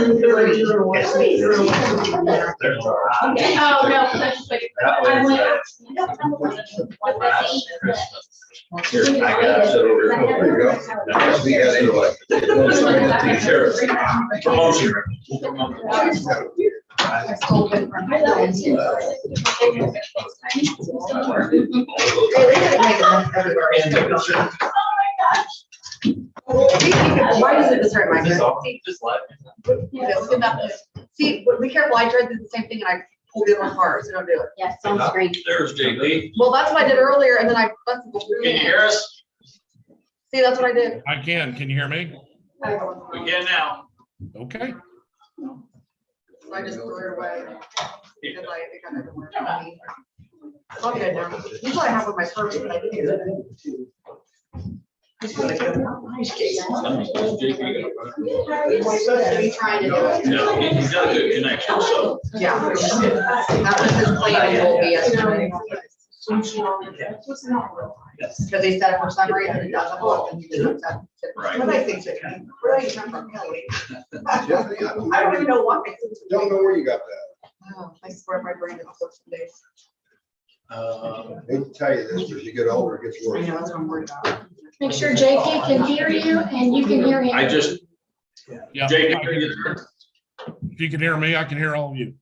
Oh, no, that's just like. Here, I got it. There you go. That's the anyway. Promotion. Why does it just hurt my head? Just let See, be careful. I tried to do the same thing and I pulled it apart, so don't do it. Yes, on screen. There's JB. Well, that's what I did earlier, and then I. Can you hear us? See, that's what I did. I can. Can you hear me? We can now. Okay. So I just threw it away. Because it got everywhere. It's all good now. Usually I have with my purse, but I didn't use it. We're supposed to be trying to do it. No, he's got a good connection, so. Yeah. That was his plan and will be yesterday. Because he said for some reason it doesn't work and he didn't. Right. What I think, where do you come from, Kelly? I don't even know why. Don't know where you got that. Oh, I swear my brain is for some days. I hate to tell you this, as you get older, it gets I worse. know, that's what I'm worried about. Make sure JP can hear you and you can hear him. I just, Yeah. JB, are you there? If you can hear me, I can hear all of you.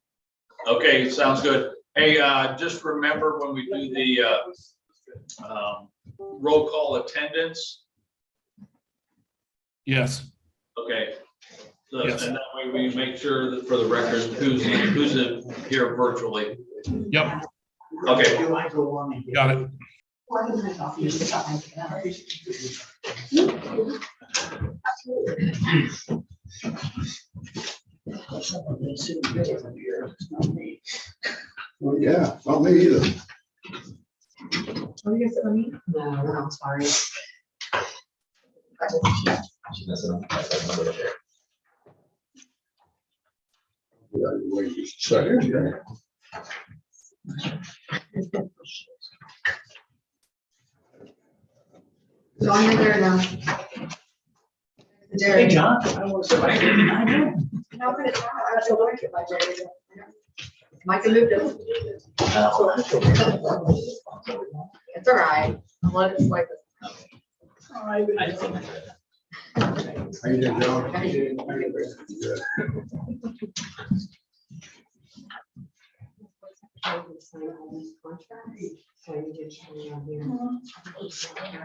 Okay, sounds good. Hey, just remember when we do the roll call attendance, Yes. okay? So, Yes. and that way we make sure that for the record, who's here virtually. Yep. Okay. Got it. Well, yeah, not me either. Oh, you guys for me? No, I'm sorry. Wait just a second here. John, you're there now. Hey, John. I know. How could it not? I have to like it by Jerry. Mike moved it. It's all right. I'll let it swipe it. How you doing, John? Good.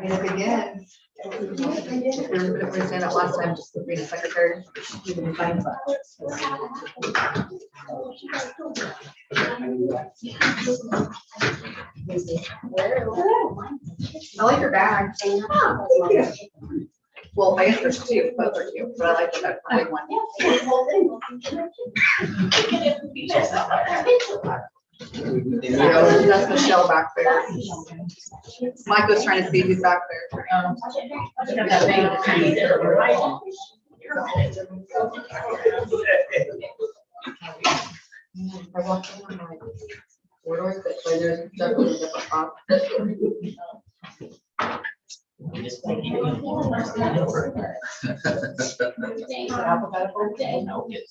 And if again, if we said that last time, just being a secretary. I like your bag. Oh, thank you. Well, I guess there's two, both are cute, but I like the big one. Yeah, that's Michelle back there. Mike was trying to see who's back there. I walked in, I'm like, where do I sit? So there's definitely a different spot. Alphabetical? Yeah,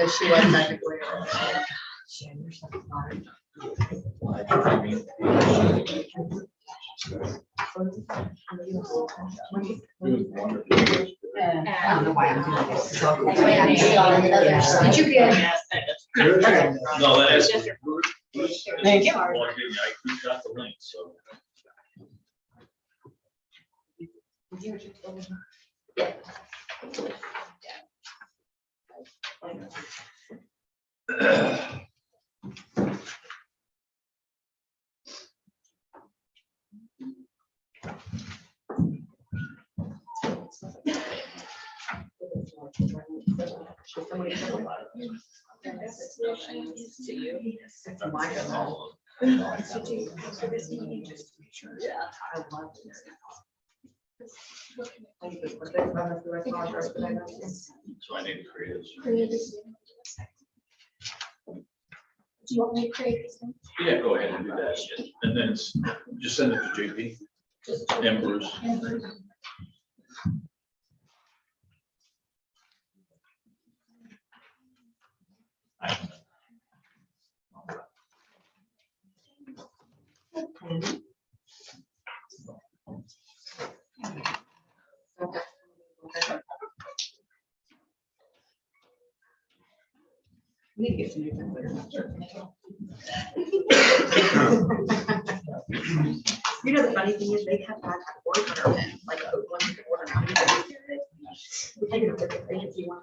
she was technically. I don't know why I'm doing this. Did you get? Okay. No, that is. Thank you. I got the link, so. So I need to create this. Do you want me to create this one? Yeah, go ahead and do that. And then just send it to JP and Bruce. Okay. We need to get some new things. You know, the funny thing is they have that order, like a one you can order now. We take it to the agency one.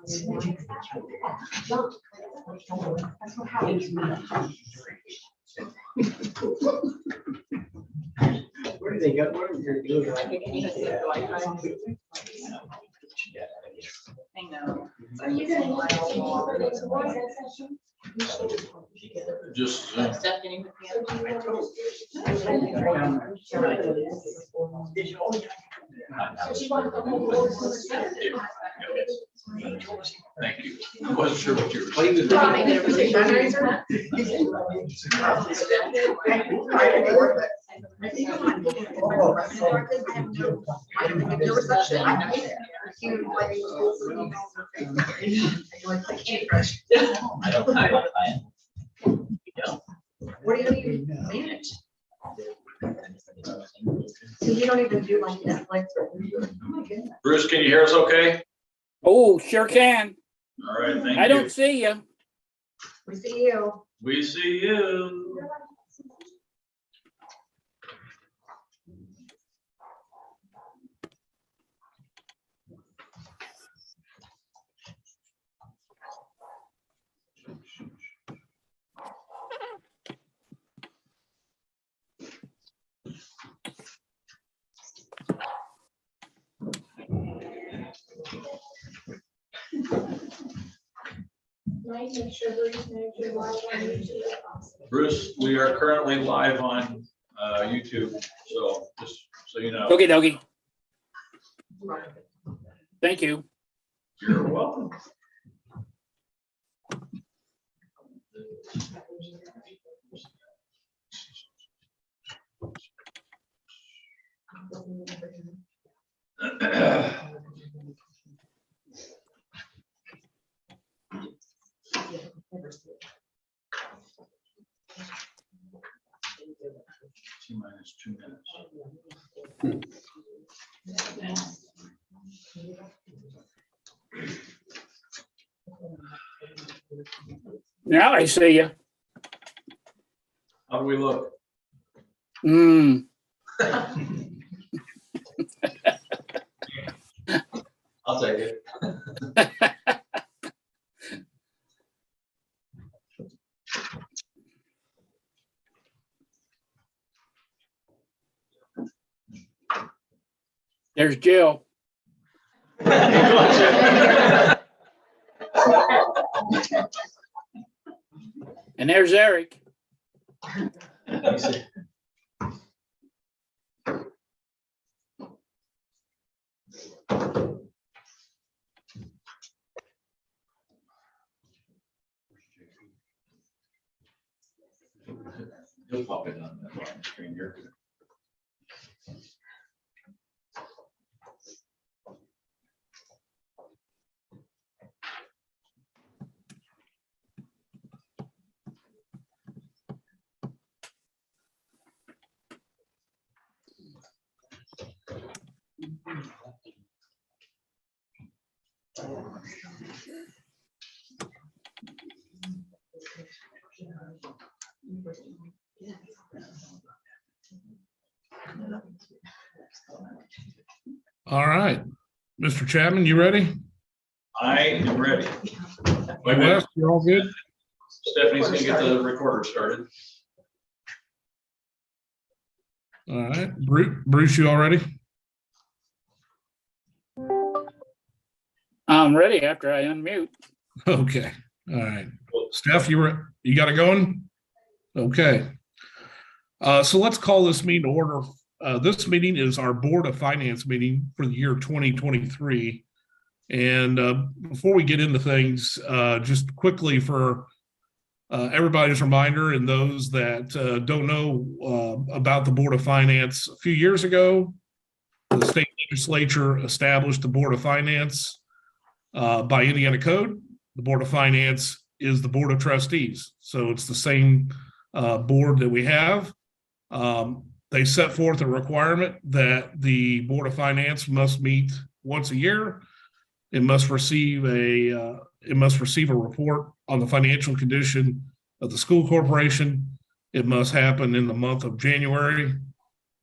That's what happens. Where do they go? What are they doing? I know. Are you gonna need to be for this work session? Just, Stephanie with me. Or do you want So she wanted the whole board to understand. thank you. I wasn't sure what you were What do you- saying. Probably did it for the fundraiser. I think I'm not looking at the record. I have no- I don't think there was that shit. I know that. You know, like, I can't brush. I don't. What do you manage? So you don't even do like Netflix or? Oh my goodness. Bruce, can you hear us okay? Oh, sure can. All right, thank you. I don't see you. We see you. We see you. Right, make sure Bruce knows you're live on YouTube. Bruce, we are currently live on YouTube, so just so you know. Okay, doggy. Thank you. You're welcome. T-minus 2 minutes. Now I see you. How do we look? Hmm. I'll take it. There's Jill. And there's Eric. He'll pop it on the screen here. All right. Mr. Chapman, you ready? I am ready. Wait, Wes, you all good? Stephanie's gonna get the recorder started. All right. Bruce, you all ready? I'm ready after I unmute. Okay. All right. Steph, you got it going? Okay. So let's call this meeting to order. This meeting is our Board of Finance meeting for the year 2023. And before we get into things, just quickly for everybody's reminder, and those that don't know about the Board of Finance, a few years ago, the state legislature established the Board of Finance by Indiana code. The Board of Finance is the Board of Trustees. So it's the same board that we have. They set forth a requirement that the Board of Finance must meet once a year. It must receive a report on the financial condition of the school corporation. It must happen in the month of January,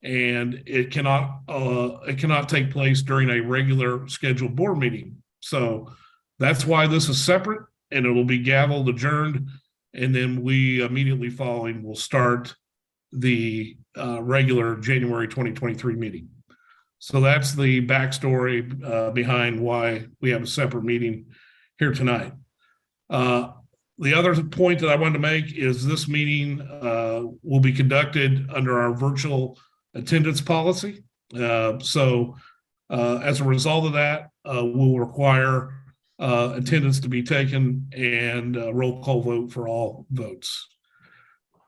and it cannot take place during a regular scheduled board meeting. So that's why this is separate, and it will be gavelled, adjourned, and then we immediately following will start the regular January 2023 meeting. So that's the backstory behind why we have a separate meeting here tonight. The other point that I wanted to make is this meeting will be conducted under our virtual attendance policy. So as a result of that, we'll require attendance to be taken and roll call vote for all votes.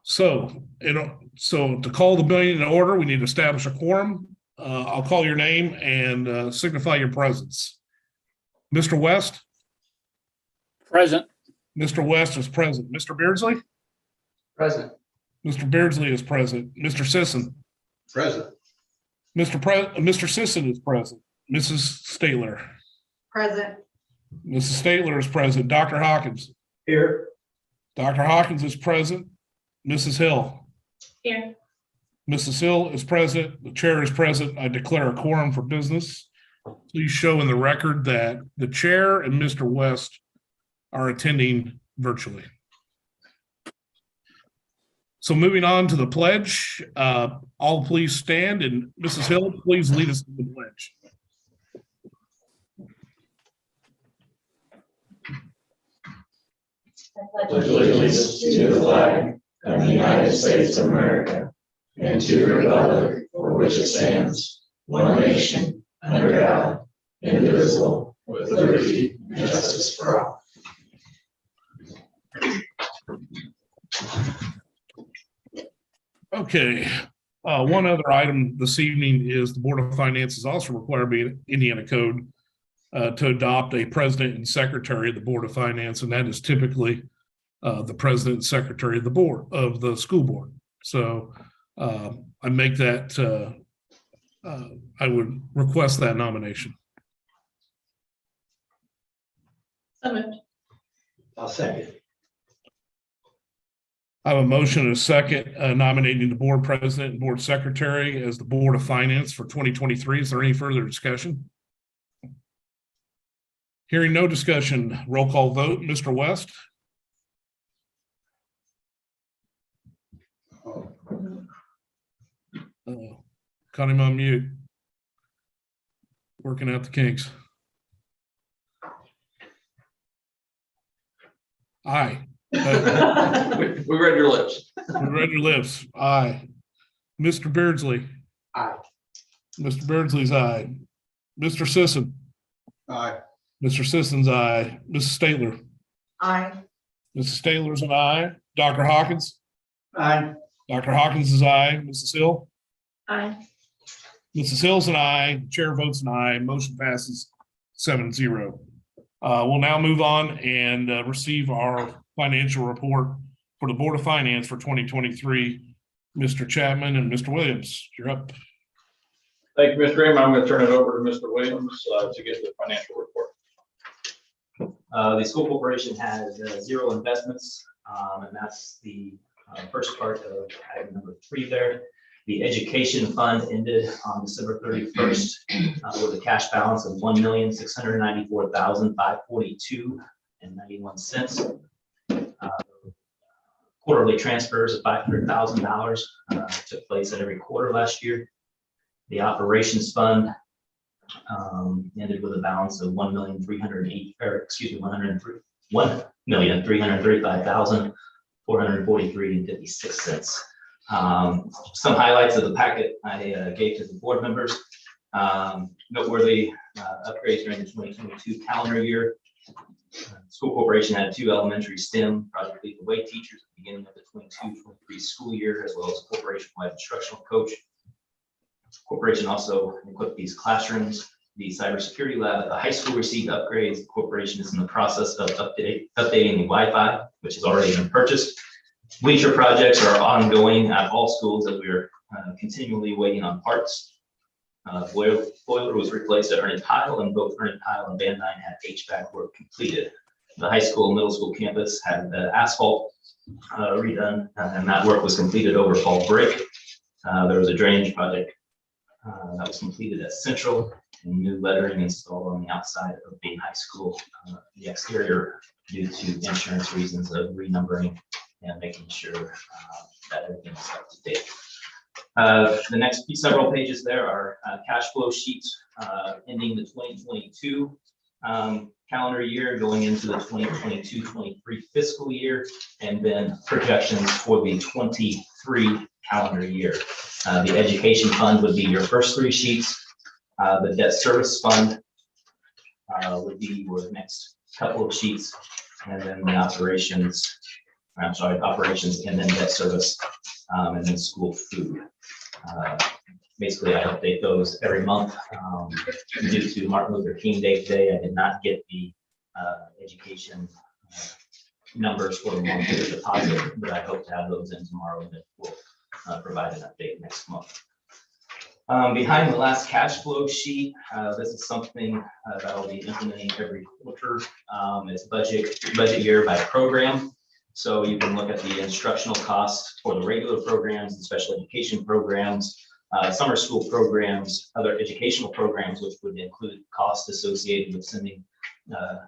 So to call the meeting in order, we need to establish a quorum. I'll call your name and signify your presence. Mr. West? Present. Mr. West is present. Mr. Beardsley? Present. Mr. Beardsley is present. Mr. Sisson? Present. Mr. Sisson is present. Mrs. Statler? Present. Mrs. Statler is present. Dr. Hawkins? Here. Dr. Hawkins is present. Mrs. Hill? Here. Mrs. Hill is present. The chair is present. I declare a quorum for business. Please show in the record that the chair and Mr. West are attending virtually. So moving on to the pledge, all please stand, and Mrs. Hill, please lead us in the pledge. Pledge allegiance to the flag of the United States of America and to the republic for which it stands, one nation, under God, indivisible, with liberty and justice for all. Okay, one other item this evening is the Board of Finance is also required by Indiana code to adopt a president and secretary of the Board of Finance, and that is typically the president and secretary of the board of the school board. So I make that, I would request that nomination. So moved. I'll second. I have a motion and a second nominating the board president and board secretary as the Board of Finance for 2023. Is there any further discussion? Hearing no discussion, roll call vote. Mr. West? Caught him on mute. Working out the kinks. Aye. We read your lips. We read your lips. Aye. Mr. Beardsley? Aye. Mr. Beardsley's aye. Mr. Sisson? Aye. Mr. Sisson's aye. Mrs. Statler? Aye. Mrs. Statler's an aye. Dr. Hawkins? Aye. Dr. Hawkins is aye. Mrs. Hill? Aye. Mrs. Hill's an aye. Chair votes an aye. Motion passes 7-0. We'll now move on and receive our financial report for the Board of Finance for 2023. Mr. Chapman and Mr. Williams, you're up. Thank you, Mr. Graham. I'm going to turn it over to Mr. Williams to get the financial report. The school corporation has 0 investments, and that's the first part of item number 3 there. The education fund ended on December 31st with a cash balance of $1,694,542.91. Quarterly transfers of $500,000 took place at every quarter last year. The operations fund ended with a balance of $1,335,443.56. Some highlights of the packet I gave to the board members. Noteworthy upgrades during the 2022 calendar year. School Corporation had 2 elementary STEM Project Lead the Way teachers at the beginning of the 22-23 school year, as well as a corporation-wide instructional coach. Corporation also equipped these classrooms. The cybersecurity lab at the high school received upgrades. The corporation is in the process of updating the Wi-Fi, which has already been purchased. Bleacher projects are ongoing at all schools as we are continually waiting on parts. Boiler was replaced at Ernie Pyle, and both Ernie Pyle and Van Dyne had HVAC work completed. The high school and middle school campus had the asphalt redone, and that work was completed over fall break. There was a drainage project that was completed at Central, and new lettering installed on the outside of Bain High School. The exterior, due to insurance reasons of renumbering and making sure that everything is up to date. The next several pages there are cash flow sheets ending the 2022 calendar year, going into the 2022-23 fiscal year, and then projections for the 23 calendar year. The education fund would be your first 3 sheets. The debt service fund would be your next couple of sheets, and then the operations and then debt service, and then school food. Basically, I update those every month. Due to Martin Luther King Day today, I did not get the education numbers for the month of the deposit, but I hope to have those in tomorrow, and we'll provide an update next month. Behind the last cash flow sheet, this is something that I'll be implementing every quarter. It's budget year by program. So you can look at the instructional costs for the regular programs and special education programs, summer school programs, other educational programs, which would include costs associated with sending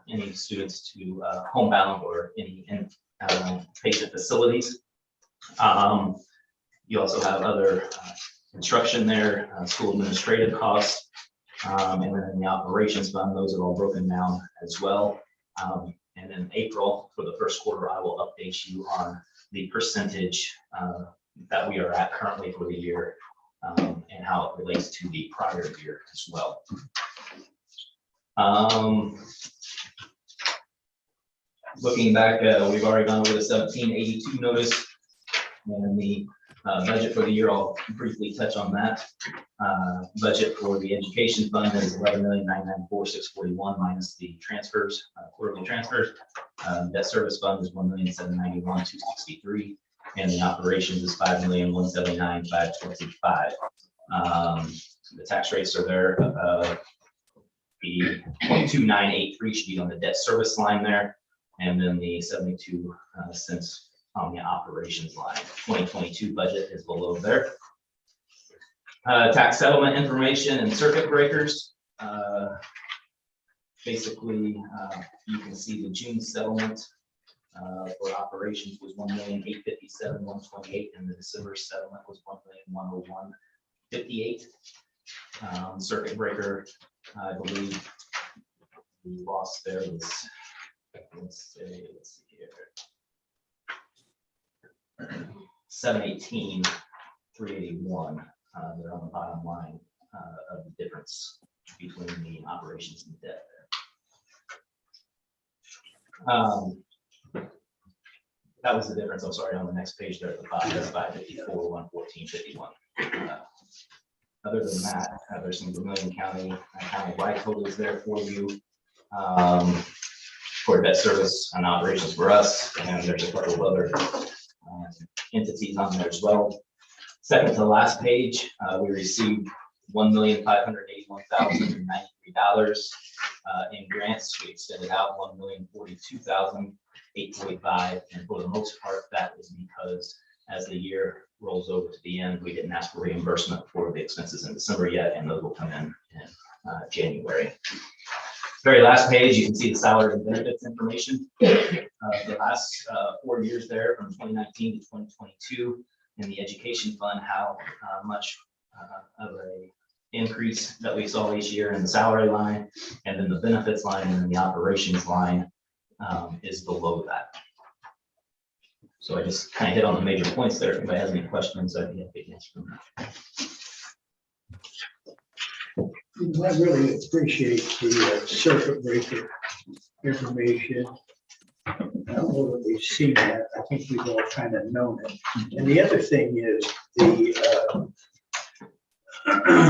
any students to homebound or any patient facilities. You also have other instruction there, school administrative costs, and then in the operations fund, those are all broken down as well. And in April, for the first quarter, I will update you on the percentage that we are at currently for the year, and how it relates to the prior year as well. Looking back, we've already gone over the 1782 notice and the budget for the year. I'll briefly touch on that. Budget for the education fund is $11,994,641 minus the transfers, quarterly transfers. Debt service fund is $1,791,263, and the operations is $5,179,525. The tax rates are there. The 0.2983 should be on the debt service line there, and then the 72 cents on the operations line. 2022 budget is below there. Tax settlement information and circuit breakers. Basically, you can see the June settlement for operations was $1,857,128, and the December settlement was $1,101,58. Circuit breaker, I believe the loss there was, let's see here, 718,381. They're on the bottom line of the difference between the operations and the debt there. That was the difference. I'm sorry, on the next page there at the bottom, that's 554, 114.51. Other than that, there's some Vermillion County wide totals there for you. For debt service and operations for us, and there's a couple of other entities on there as well. Second to last page, we received $1,581,093 in grants. We extended out $1,042,845, and for the most part, that was because as the year rolls over to the end, we didn't ask for reimbursement for the expenses in December yet, and those will come in January. Very last page, you can see the salary and benefits information. The last 4 years there, from 2019 to 2022, in the education fund, how much of a increase that we saw each year in the salary line, and then the benefits line, and then the operations line is below that. So I just kind of hit on the major points there. If anybody has any questions, I'd be happy to answer them. I really appreciate the circuit breaker information. Although we've seen that, I think we've all kind of known it. And the other thing is the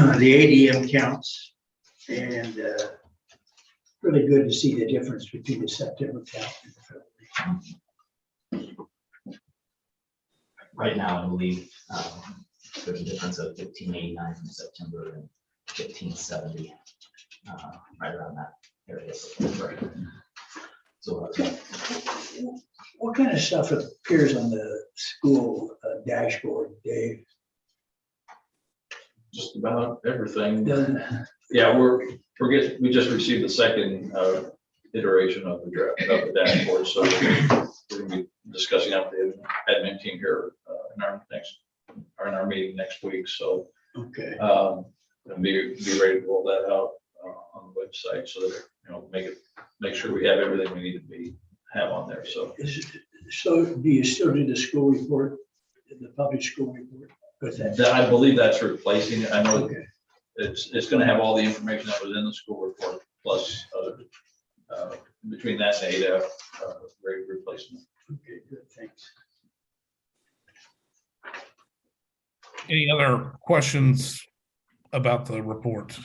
ADM counts, and really good to see the difference between the September count and the February. Right now, I believe there's a difference of 1589 from September and 1570, right around that area. So What kind of stuff appears on the school dashboard, Dave? Just about everything. Doesn't- Yeah, we just received the second iteration of the draft of the dashboard, so we're gonna be discussing that with the admin team here in our meeting next week, so. Okay. And be ready to roll that out on the website so that, make sure we have everything we need to have on there, so. So do you still do the school report, the public school report? With that? I believe that's replacing it. I know Okay. it's gonna have all the information that was in the school report, plus between that and ADF, rate replacement. Okay, good, thanks. Any other questions about the report?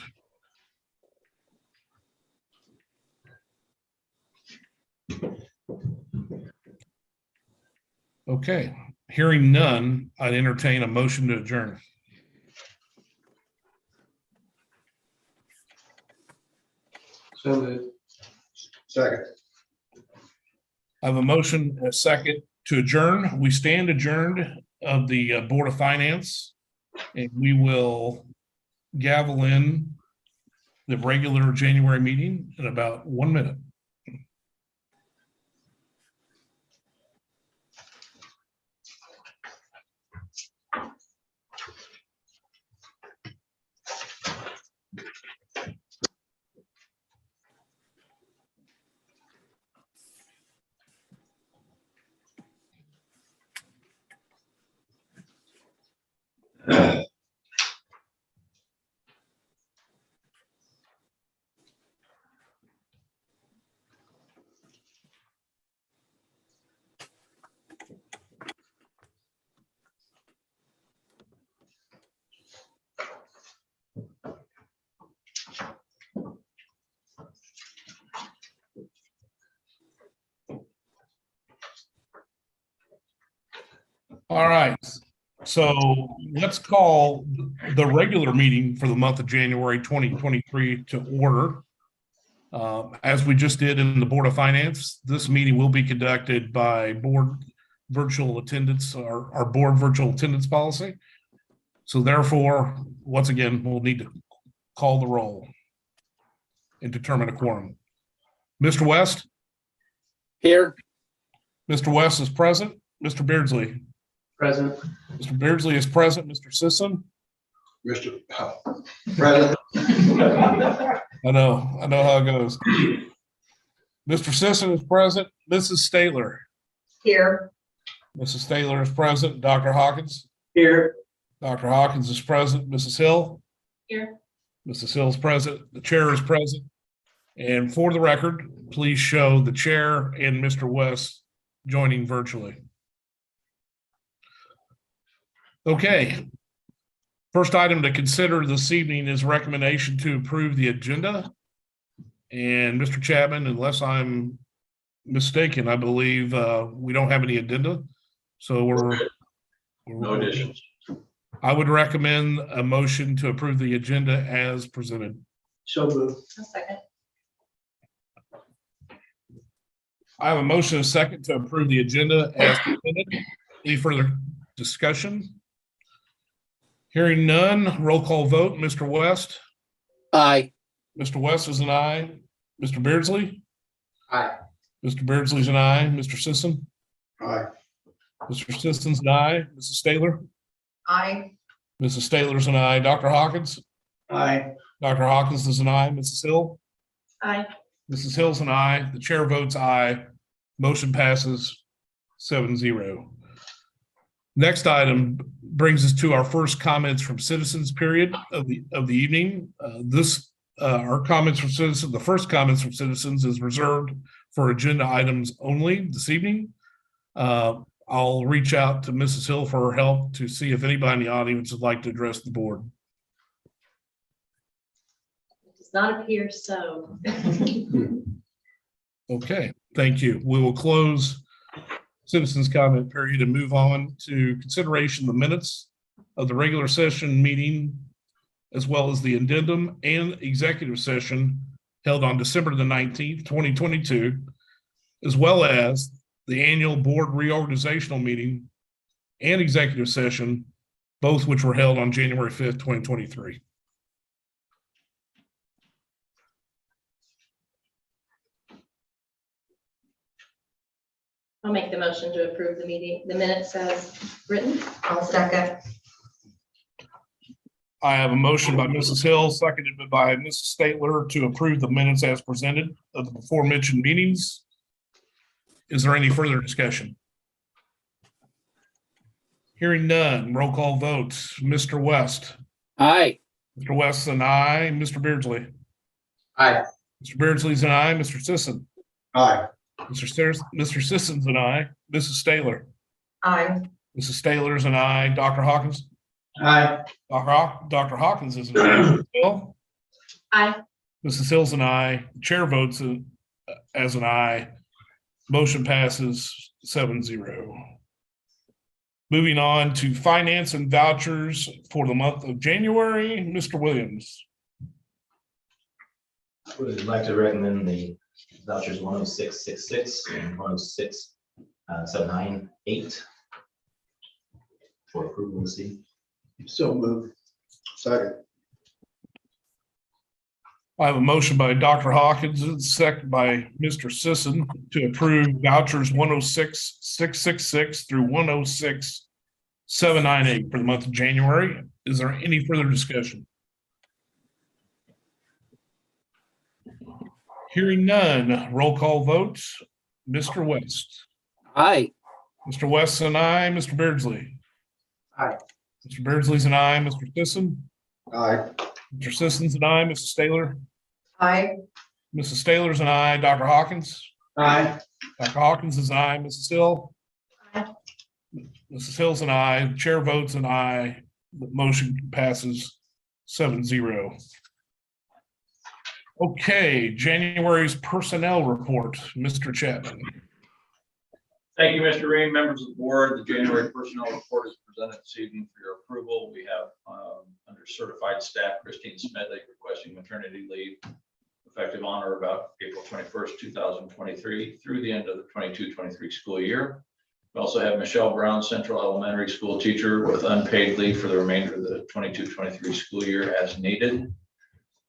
Okay, hearing none, I'd entertain a motion to adjourn. So second. I have a motion, and a second to adjourn. We stand adjourned of the Board of Finance, and we will gavel in the regular January meeting in about 1 minute. All right, so let's call the regular meeting for the month of January 2023 to order. As we just did in the Board of Finance, this meeting will be conducted by board virtual attendance, our board virtual attendance policy. So therefore, once again, we'll need to call the roll and determine a quorum. Mr. West? Here. Mr. West is present. Mr. Beardsley? Present. Mr. Beardsley is present. Mr. Sisson? Mr. President. I know how it goes. Mr. Sisson is present. Mrs. Stayler. Here. Mrs. Stayler is present. Dr. Hawkins. Here. Dr. Hawkins is present. Mrs. Hill. Here. Mrs. Hill is present. The chair is present. And for the record, please show the chair and Mr. West joining virtually. Okay. First item to consider this evening is recommendation to approve the agenda. And Mr. Chapman, unless I'm mistaken, I believe we don't have any addenda. So we're No additions. I would recommend a motion to approve the agenda as presented. So moved. A second. I have a motion, and a second to approve the agenda as presented. Any further discussion? Hearing none, roll call vote. Mr. West? Aye. Mr. West is an aye. Mr. Beardsley? Aye. Mr. Beardsley's an aye. Mr. Sisson? Aye. Mr. Sisson's an aye. Mrs. Stayler? Aye. Mrs. Stayler's an aye. Dr. Hawkins? Aye. Dr. Hawkins is an aye. Mrs. Hill? Aye. Mrs. Hill's an aye. The chair votes aye. Motion passes 7-0. Next item brings us to our first comments from citizens period of the evening. This our comments from citizens, the first comments from citizens is reserved for agenda items only this evening. I'll reach out to Mrs. Hill for her help to see if anybody in the audience would like to address the board. It does not appear so. Okay, thank you. We will close citizens comment period and move on to consideration of the minutes of the regular session meeting, as well as the addendum and executive session held on December the 19th, 2022, as well as the annual board reorganizational meeting and executive session, both which were held on January 5th, 2023. I'll make the motion to approve the minutes as written. I'll second. I have a motion by Mrs. Hill, seconded by Mrs. Statler to approve the minutes as presented of the before mentioned meetings. Is there any further discussion? Hearing none, roll call vote. Mr. West. Aye. Mr. West and I. Mr. Beardsley. Aye. Mr. Beardsley's and I. Mr. Sisson. Aye. Mr. Sisson's and I. Mrs. Statler. Aye. Mrs. Statler's and I. Dr. Hawkins. Aye. Dr. Hawkins is an aye. Hill. Aye. Mrs. Hills and I. Chair votes as an aye. Motion passes 7-0. Moving on to finance and vouchers for the month of January, Mr. Williams. Would like to recommend the vouchers 10666 and 106,798 for approval this evening. So moved. Second. I have a motion by Dr. Hawkins and a second by Mr. Sisson to approve vouchers 106,666 through 106,798 for the month of January. Is there any further discussion? Hearing none, roll call vote. Mr. West. Aye. Mr. West and I. Mr. Beardsley. Aye. Mr. Beardsley's and I. Mr. Sisson. Aye. Mr. Sisson's and I. Mrs. Statler. Aye. Mrs. Statler's and I. Dr. Hawkins. Aye. Dr. Hawkins is aye. Mrs. Hill. Aye. Mrs. Hills and I. Chair votes and aye. The motion passes 7-0. Okay, January's personnel report, Mr. Chapman. Thank you, Mr. Ream, members of the board. The January personnel report is presented this evening for your approval. We have under certified staff, Christine Smedley requesting maternity leave effective on or about April 21st, 2023 through the end of the 22-23 school year. We also have Michelle Brown, Central Elementary School teacher with unpaid leave for the remainder of the 22-23 school year as needed.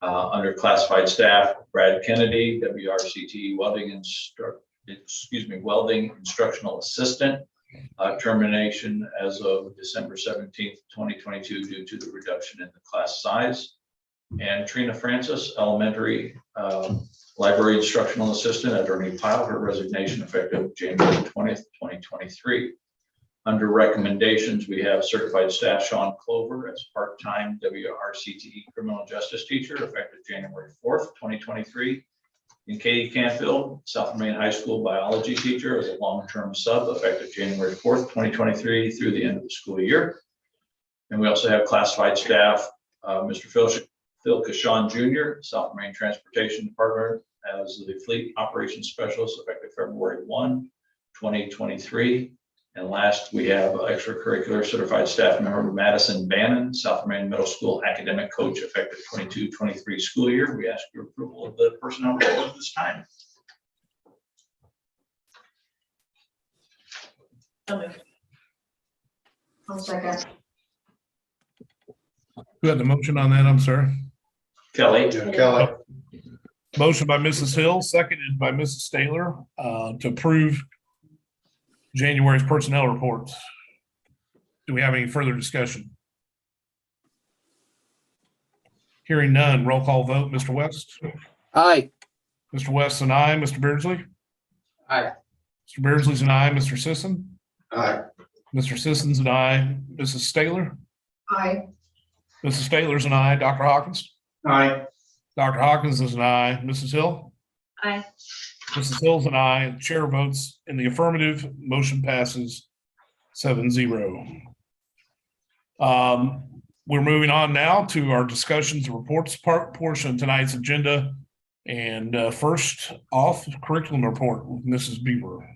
Under classified staff, Brad Kennedy, WRCT welding instructional assistant, termination as of December 17th, 2022 due to the reduction in the class size. And Trina Francis, elementary library instructional assistant at Ernie Pyle, her resignation effective January 20th, 2023. Under recommendations, we have certified staff Sean Clover as part-time WRCTE criminal justice teacher effective January 4th, 2023. And Katie Canfield, South Main High School biology teacher as a long-term sub effective January 4th, 2023 through the end of the school year. And we also have classified staff, Mr. Phil Cashawn Jr., South Main Transportation Department as the fleet operations specialist effective February 1, 2023. And last, we have extracurricular certified staff member Madison Bannon, South Main Middle School academic coach effective 22-23 school year. We ask your approval of the personnel report at this time. So moved. I'll second. Who had the motion on that? I'm sorry. Kelly. Kelly. Motion by Mrs. Hill, seconded by Mrs. Statler to approve January's personnel reports. Do we have any further discussion? Hearing none, roll call vote. Mr. West. Aye. Mr. West and I. Mr. Beardsley. Aye. Mr. Beardsley's and I. Mr. Sisson. Aye. Mr. Sisson's and I. Mrs. Statler. Aye. Mrs. Statler's and I. Dr. Hawkins. Aye. Dr. Hawkins is an aye. Mrs. Hill? Aye. Mrs. Hill's an aye. Chair votes in the affirmative. Motion passes 7-0. We're moving on now to our discussions and reports portion of tonight's agenda. And first off, curriculum report with Mrs. Beaver.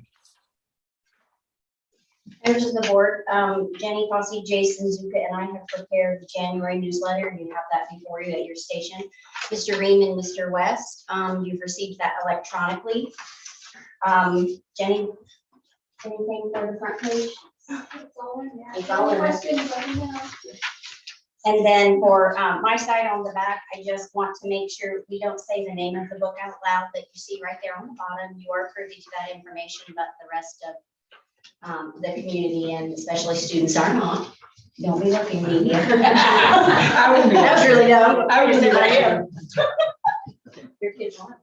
Members of the board, Jenny Fossey, Jason Zuka, and I have prepared the January newsletter. You have that before you at your station. Mr. Ream and Mr. West, you've received that electronically. Jenny, anything for the front page? It's all in there. And then for my side on the back, I just want to make sure we don't say the name of the book out loud that you see right there on the bottom. You are privy to that information, but the rest of the community and especially students are not. Don't be looking at me. That was really dumb. I was just like, yeah. Your kids want.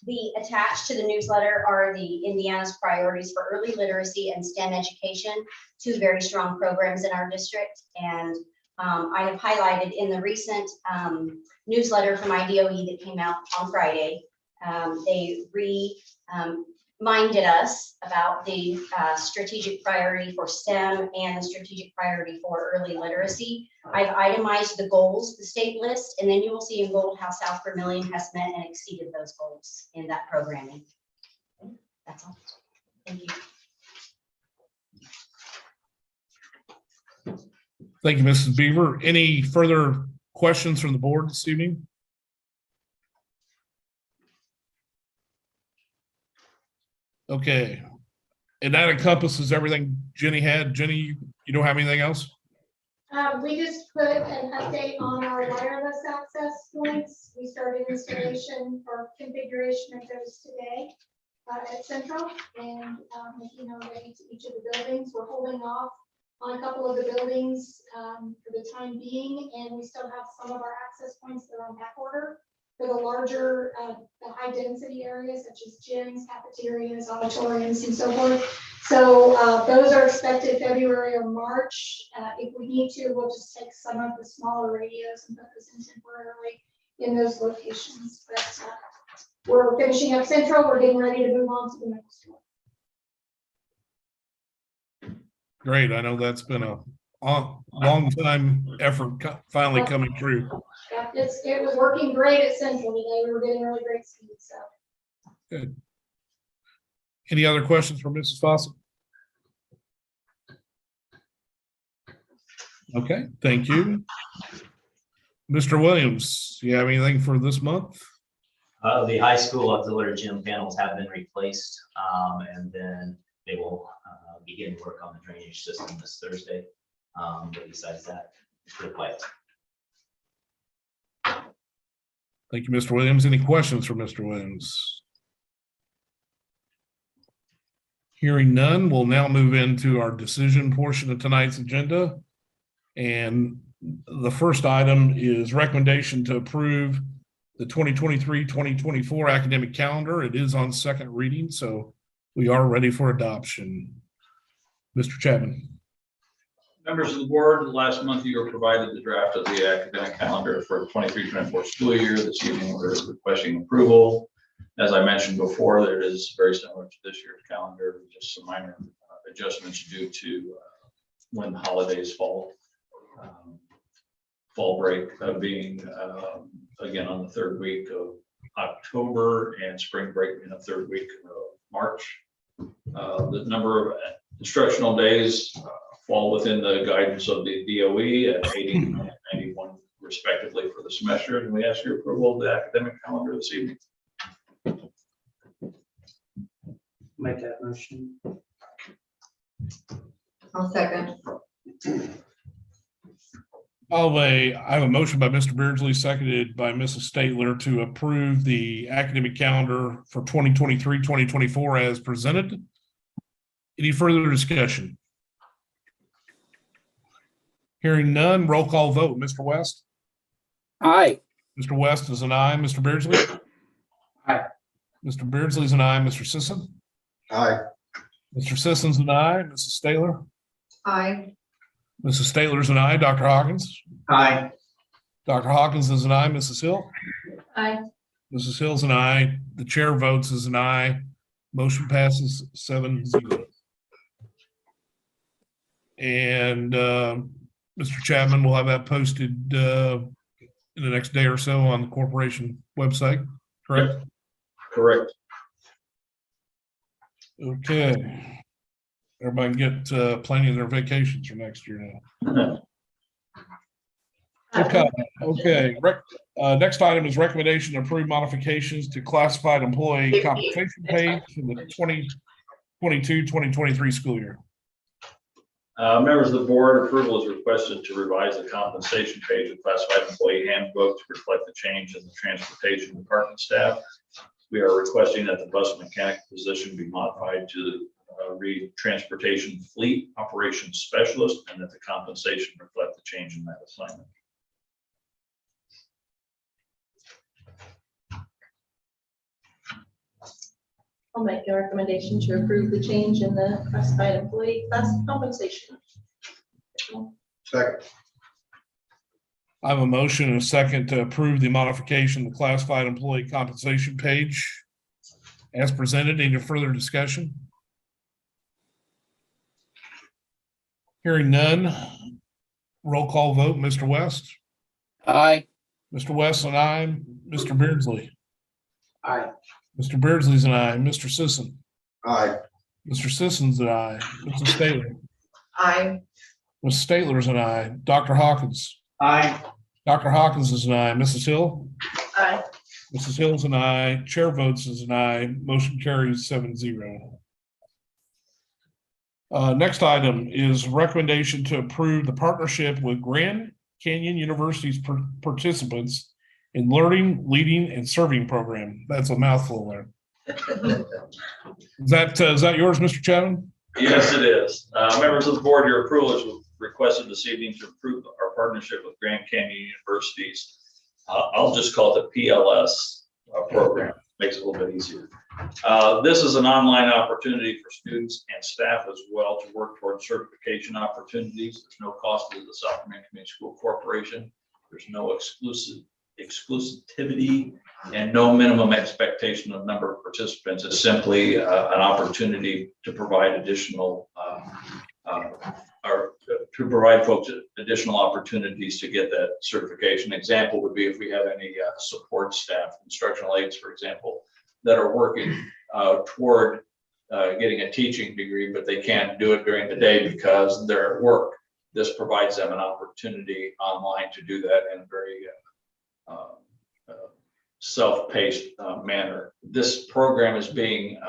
The attached to the newsletter are the Indiana's priorities for early literacy and STEM education, two very strong programs in our district. And I have highlighted in the recent newsletter from IDOE that came out on Friday, they reminded us about the strategic priority for STEM and the strategic priority for early literacy. I've itemized the goals, the state list, and then you will see in gold how South Vermillion has met and exceeded those goals in that programming. That's all. Thank you. Thank you, Mrs. Beaver. Any further questions from the board this evening? Okay, and that encompasses everything Jenny had. Jenny, you don't have anything else? We just put an update on our wireless access points. We started installation or configuration of those today at Central, and making our way to each of the buildings. We're holding off on a couple of the buildings for the time being, and we still have some of our access points that are on back order for the larger, the high density areas such as gyms, cafeterias, auditoriums, and so forth. So those are expected February or March. If we need to, we'll just take some of the smaller radios and put those in temporarily in those locations. But we're finishing up Central. We're getting ready to move on to the next one. Great. I know that's been a long time effort finally coming through. Yeah, it was working great at Central today. We were getting really great speed. So Good. Any other questions for Mrs. Fawcett? Okay, thank you. Mr. Williams, do you have anything for this month? The high school auxiliary gym panels have been replaced, and then they will begin work on the drainage system this Thursday. But besides that, it's pretty quiet. Thank you, Mr. Williams. Any questions for Mr. Williams? Hearing none, we'll now move into our decision portion of tonight's agenda. And the first item is recommendation to approve the 2023-2024 academic calendar. It is on second reading, so we are ready for adoption. Mr. Chapman. Members of the board, last month you were provided the draft of the academic calendar for the 23-24 school year. This evening we're requesting approval. As I mentioned before, that it is very similar to this year's calendar, just some minor adjustments due to when the holidays fall. Fall break being again on the third week of October and spring break in the third week of March. The number of instructional days fall within the guidance of the DOE at 80 and 91 respectively for the semester, and we ask your approval of the academic calendar this evening. Make that motion. I'll second. I have a motion by Mr. Beardsley, seconded by Mrs. Statler to approve the academic calendar for 2023-2024 as presented. Any further discussion? Hearing none, roll call vote. Mr. West? Aye. Mr. West is an aye. Mr. Beardsley? Aye. Mr. Beardsley is an aye. Mr. Sisson? Aye. Mr. Sisson's an aye. Mrs. Statler? Aye. Mrs. Statler's an aye. Dr. Hawkins? Aye. Dr. Hawkins is an aye. Mrs. Hill? Aye. Mrs. Hill's an aye. The chair votes as an aye. Motion passes 7-0. And Mr. Chapman will have that posted in the next day or so on the corporation website, correct? Correct. Okay. Everybody can get planning their vacations for next year now. Okay. Next item is recommendation to approve modifications to classified employee compensation page for the 2022-2023 school year. Members of the board, approval is requested to revise the compensation page of classified employee handbook to reflect the change in the transportation department staff. We are requesting that the bus mechanic position be modified to read transportation fleet operations specialist, and that the compensation reflect the change in that assignment. I'll make a recommendation to approve the change in the classified employee class compensation. Second. I have a motion and a second to approve the modification of the classified employee compensation page as presented. Any further discussion? Hearing none. Roll call vote. Mr. West? Aye. Mr. West and I. Mr. Beardsley? Aye. Mr. Beardsley's an aye. Mr. Sisson? Aye. Mr. Sisson's an aye. Mrs. Statler? Aye. Mrs. Statler's an aye. Dr. Hawkins? Aye. Dr. Hawkins is an aye. Mrs. Hill? Aye. Mrs. Hill's an aye. Chair votes as an aye. Motion carries 7-0. Next item is recommendation to approve the partnership with Grand Canyon University's participants in Learning, Leading, and Serving program. That's a mouthful there. Is that yours, Mr. Chapman? Yes, it is. Members of the board, your approval is requested this evening to approve our partnership with Grand Canyon University's, I'll just call it the PLS program. Makes it a little bit easier. This is an online opportunity for students and staff as well to work towards certification opportunities. There's no cost to the South Vermillion Community School Corporation. There's no exclusivity and no minimum expectation of number of participants. It's simply an opportunity to provide additional or to provide folks additional opportunities to get that certification. Example would be if we have any support staff, instructional aides, for example, that are working toward getting a teaching degree, but they can't do it during the day because they're at work. This provides them an opportunity online to do that in a very self-paced manner. This program is being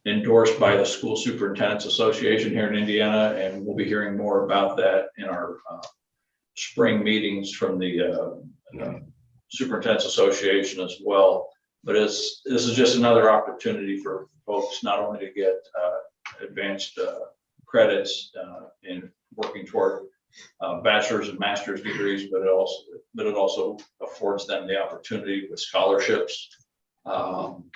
endorsed by the School Superintendents Association here in Indiana, and we'll be hearing more about that in our spring meetings from the Superintendents Association as well. But this is just another opportunity for folks not only to get advanced credits in working toward bachelor's and master's degrees, but it also affords them the opportunity with scholarships.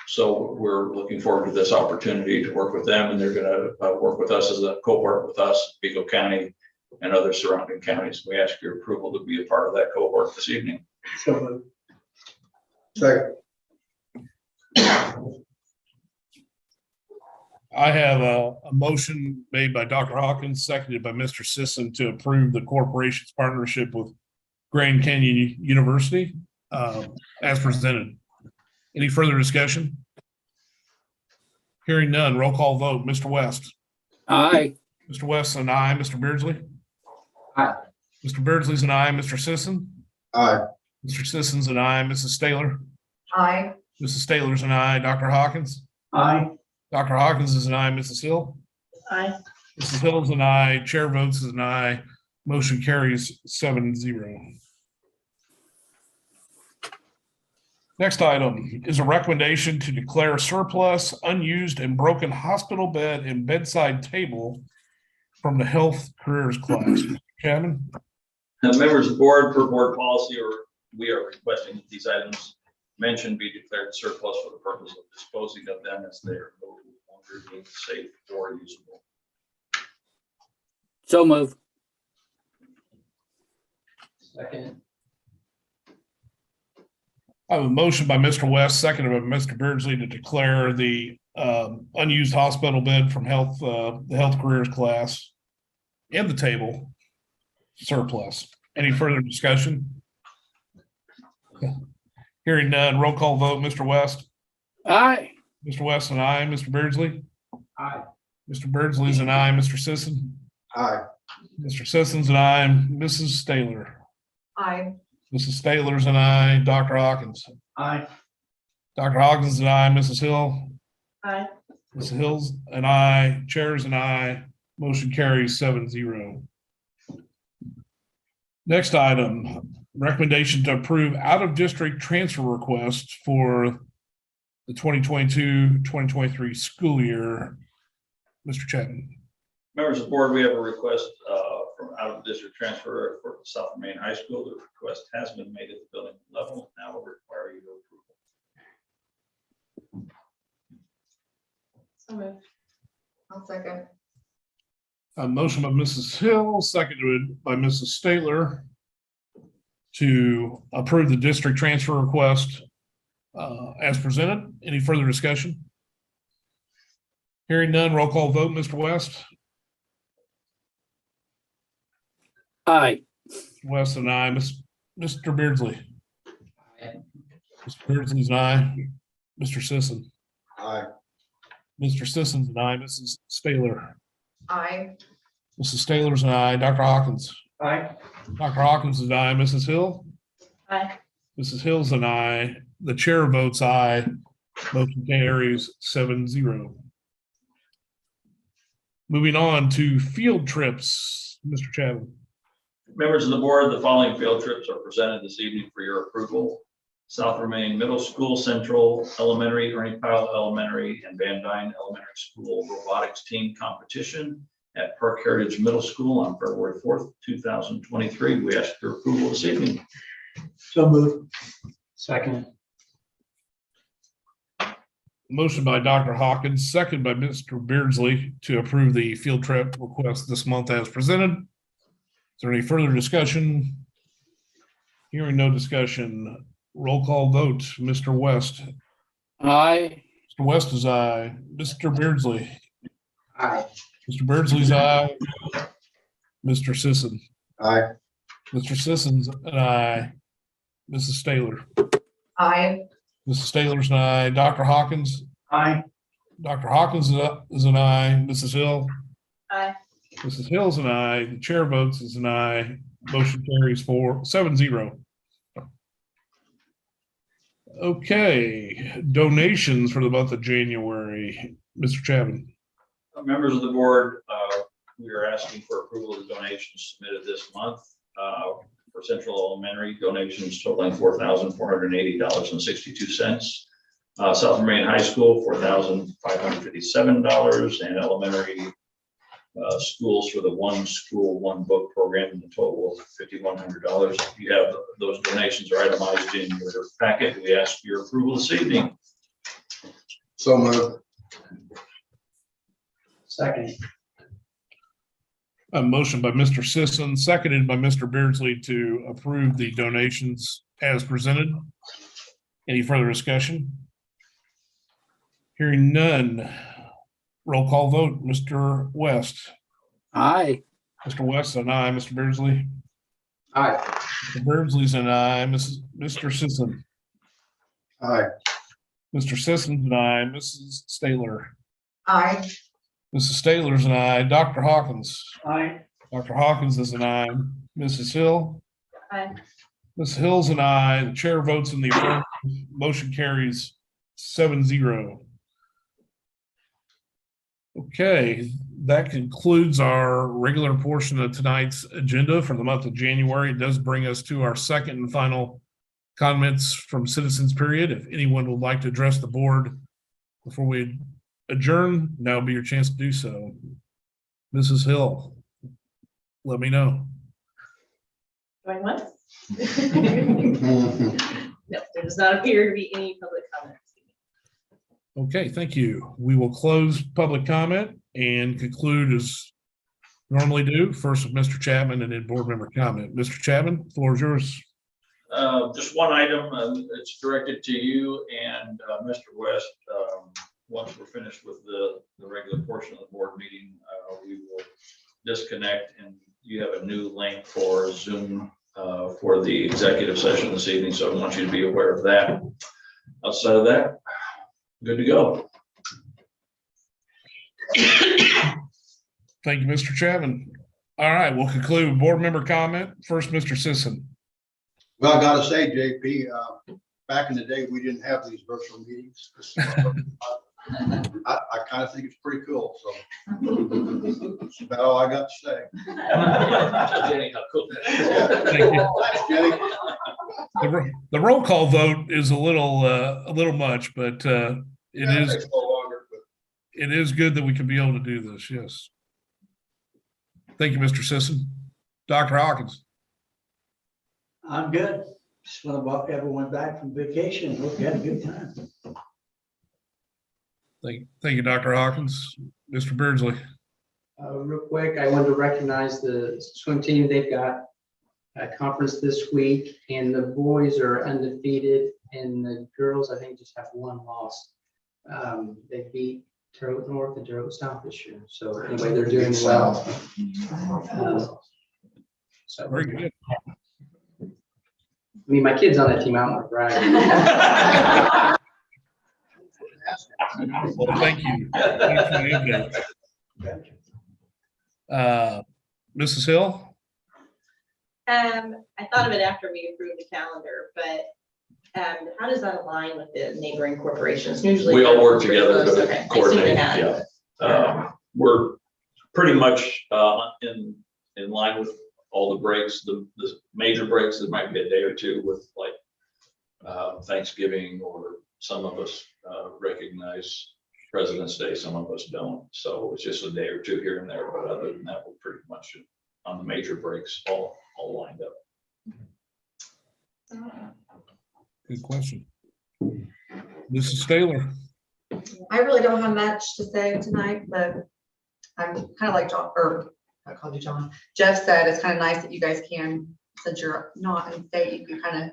So we're looking forward to this opportunity to work with them, and they're going to work with us as a cohort with us, Vigo County and other surrounding counties. We ask your approval to be a part of that cohort this evening. So moved. Second. I have a motion made by Dr. Hawkins, seconded by Mr. Sisson to approve the corporation's partnership with Grand Canyon University as presented. Any further discussion? Hearing none, roll call vote. Mr. West? Aye. Mr. West, an aye. Mr. Beardsley? Aye. Mr. Beardsley's an aye. Mr. Sisson? Aye. Mr. Sisson's an aye. Mrs. Statler? Aye. Mrs. Statler's an aye. Dr. Hawkins? Aye. Dr. Hawkins is an aye. Mrs. Hill? Aye. Mrs. Hill is an aye. Chair votes as an aye. Motion carries 7-0. Next item is a recommendation to declare surplus, unused, and broken hospital bed and bedside table from the health careers class. Chairman? Members of the board, per board policy, we are requesting that these items mentioned be declared surplus for the purpose of disposing of them as they are no longer deemed safe or usable. So move. Second. I have a motion by Mr. West, seconded by Mr. Beardsley to declare the unused hospital bed from the health careers class and the table surplus. Any further discussion? Hearing none, roll call vote, Mr. West. Aye. Mr. West and I, Mr. Beardsley. Aye. Mr. Beardsley's and I, Mr. Sisson. Aye. Mr. Sisson's and I, Mrs. Staylor. Aye. Mrs. Staylor's and I, Dr. Hawkins. Aye. Dr. Hawkins and I, Mrs. Hill. Aye. Mrs. Hills and I, chairs and I, motion carries 7-0. Next item, recommendation to approve out-of-district transfer request for the 2022-2023 school year. Mr. Chapman. Members of the board, we have a request from out-of-district transfer for South Main High School. The request has been made at the building level. Now will require your approval. So moved. I'll second. A motion by Mrs. Hill, seconded by Mrs. Staylor to approve the district transfer request as presented. Any further discussion? Hearing none, roll call vote, Mr. West. Aye. West and I, Mr. Beardsley. Mr. Beardsley's and I, Mr. Sisson. Aye. Mr. Sisson's and I, Mrs. Staylor. Aye. Mrs. Staylor's and I, Dr. Hawkins. Aye. Dr. Hawkins and I, Mrs. Hill. Aye. Mrs. Hills and I, the chair votes aye. Motion carries 7-0. Moving on to field trips, Mr. Chapman. Members of the board, the following field trips are presented this evening for your approval. South Vermillion Middle School, Central Elementary, Ernie Pyle Elementary, and Van Dyne Elementary School robotics team competition at Park Heritage Middle School on February 4th, 2023. We ask your approval this evening. So moved. Second. Motion by Dr. Hawkins, second by Mr. Beardsley to approve the field trip request this month as presented. Is there any further discussion? Hearing no discussion, roll call vote, Mr. West. Aye. Mr. West is aye. Mr. Beardsley. Aye. Mr. Beardsley's aye. Mr. Sisson. Aye. Mr. Sisson's an aye. Mrs. Staylor. Aye. Mrs. Staylor's an aye. Dr. Hawkins. Aye. Dr. Hawkins is an aye. Mrs. Hill. Aye. Mrs. Hill's an aye. The chair votes as an aye. Motion carries 7-0. Okay, donations for the month of January. Mr. Chapman. Members of the board, we are asking for approval of the donations submitted this month. For Central Elementary, donations totaling $4,480.62. South Vermillion High School, $4,557, and elementary schools for the One School, One Book program, in the total of $5,100. You have those donations are itemized in your packet. We ask for your approval this evening. So moved. Second. A motion by Mr. Sisson, seconded by Mr. Beardsley to approve the donations as presented. Any further discussion? Hearing none. Roll call vote, Mr. West. Aye. Mr. West and I, Mr. Beardsley. Aye. Mr. Beardsley's and I, Mr. Sisson. Aye. Mr. Sisson's and I, Mrs. Staylor. Aye. Mrs. Staylor's and I, Dr. Hawkins. Aye. Dr. Hawkins is an aye. Mrs. Hill. Aye. Ms. Hill's and I, the chair votes in the affirmative. Motion carries 7-0. Okay, that concludes our regular portion of tonight's agenda for the month of January. It does bring us to our second and final comments from citizens period. If anyone would like to address the board before we adjourn, now would be your chance to do so. Mrs. Hill, let me know. Going once? No, there does not appear to be any public comments. Okay, thank you. We will close public comment and conclude as normally do. First with Mr. Chapman and then board member comment. Mr. Chapman, floor is yours. Just one item, it's directed to you and Mr. West. Once we're finished with the regular portion of the board meeting, we will disconnect and you have a new link for Zoom for the executive session this evening. So I want you to be aware of that. Outside of that, good to go. Thank you, Mr. Chapman. All right, we'll conclude with board member comment. First, Mr. Sisson. Well, I gotta say, JP, back in the day, we didn't have these virtual meetings. I kind of think it's pretty cool, so. That's about all I got to say. Jenny, how cool. Thank you. Thanks, Jenny. The roll call vote is a little much, but Yeah, it takes a little longer, but it is good that we can be able to do this. Yes. Thank you, Mr. Sisson. Dr. Hawkins. I'm good. Just want to welcome everyone back from vacation. Hope you had a good time. Thank you, Dr. Hawkins. Mr. Beardsley. Real quick, I wanted to recognize the swim team. They've got a conference this week, and the boys are undefeated, and the girls, I think, just have one loss. They beat Terre North and Terre South this year. So anyway, they're doing well. So Very good. I mean, my kid's on that team. I don't want to brag. Well, thank you. Thanks for the update. Mrs. Hill? I thought of it after we approved the calendar, but how does that align with the neighboring corporations? Usually We all work together Okay, I to assume they coordinate. had. Yeah. We're pretty much in line with all the breaks, the major breaks. There might be a day or two with like Thanksgiving, or some of us recognize President's Day, some of us don't. So it's just a day or two here and there. But other than that, we're pretty much on the major breaks all lined up. Good question. Mrs. Taylor? I really don't have much to say tonight, but I'm kind of like John, or I called you John. Jeff said it's kind of nice that you guys can, since you're not in state, you can kind of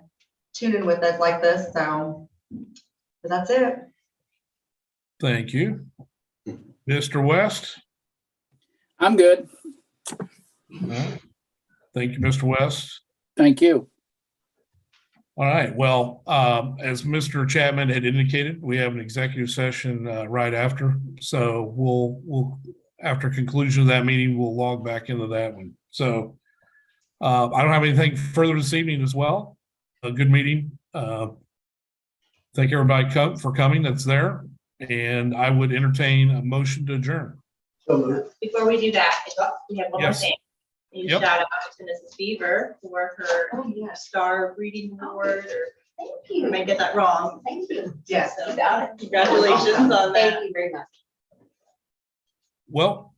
tune in with us like this. So but that's it. Thank you. Mr. West? I'm good. All right. Thank you, Mr. West. Thank you. All right. Well, as Mr. Chapman had indicated, we have an executive session right after. So we'll after conclusion of that meeting, we'll log back into that one. So I don't have anything further this evening as well. A good meeting. Thank everybody for coming that's there. And I would entertain a motion to adjourn. Before we do that, we have one more Yes. thing. You Yep. shout out to Mrs. Beaver for her star reading award, or I might get that wrong. Thank you. Yes. So, You got it. congratulations on that. Thank you very much. Well,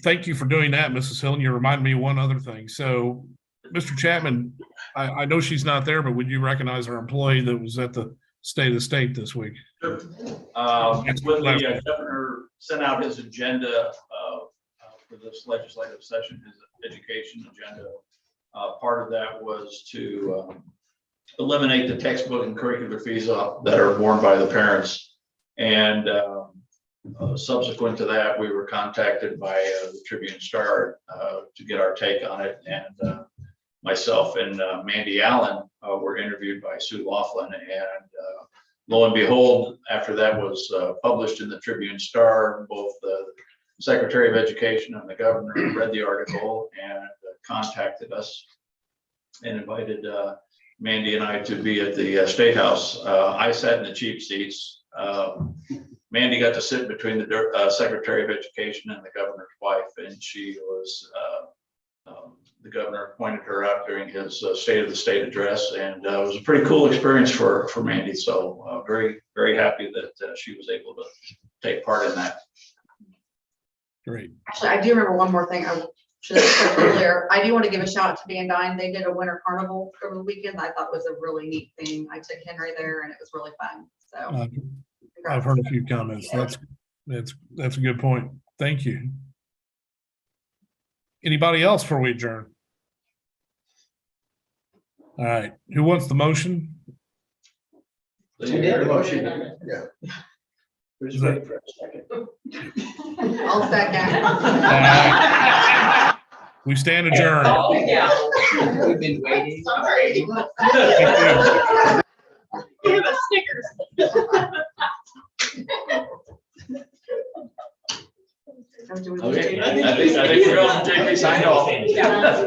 thank you for doing that, Mrs. Hill. And you reminded me of one other thing. So, Mr. Chapman, I know she's not there, but would you recognize our employee that was at the State of the State this week? Sure. When the governor sent out his agenda for this legislative session, his education agenda, part of that was to eliminate the textbook and curricular fees that are borne by the parents. And subsequent to that, we were contacted by the Tribune Star to get our take on it. And myself and Mandy Allen were interviewed by Sue Laughlin, and lo and behold, after that was published in the Tribune Star, both the Secretary of Education and the governor read the article and contacted us and invited Mandy and I to be at the State House. I sat in the cheap seats. Mandy got to sit between the Secretary of Education and the governor's wife, and she was the governor pointed her out during his State of the State address, and it was a pretty cool experience for Mandy. So very, very happy that she was able to take part in that. Great. Actually, I do remember one more thing I should have said earlier. I do want to give a shout out to Van Dyne. They did a winter carnival over the weekend. I thought was a really neat thing. I took Henry there and it was really fun. So I've heard a few comments. That's a good point. Thank you. Anybody else before we adjourn? All right, who wants the motion? Motion, yeah. We're just waiting for a second. I'll second. We stand adjourned. Oh, yeah. We've been waiting. Sorry. Give us stickers. Do we- Okay, I think we're going to take a sign off. Yeah.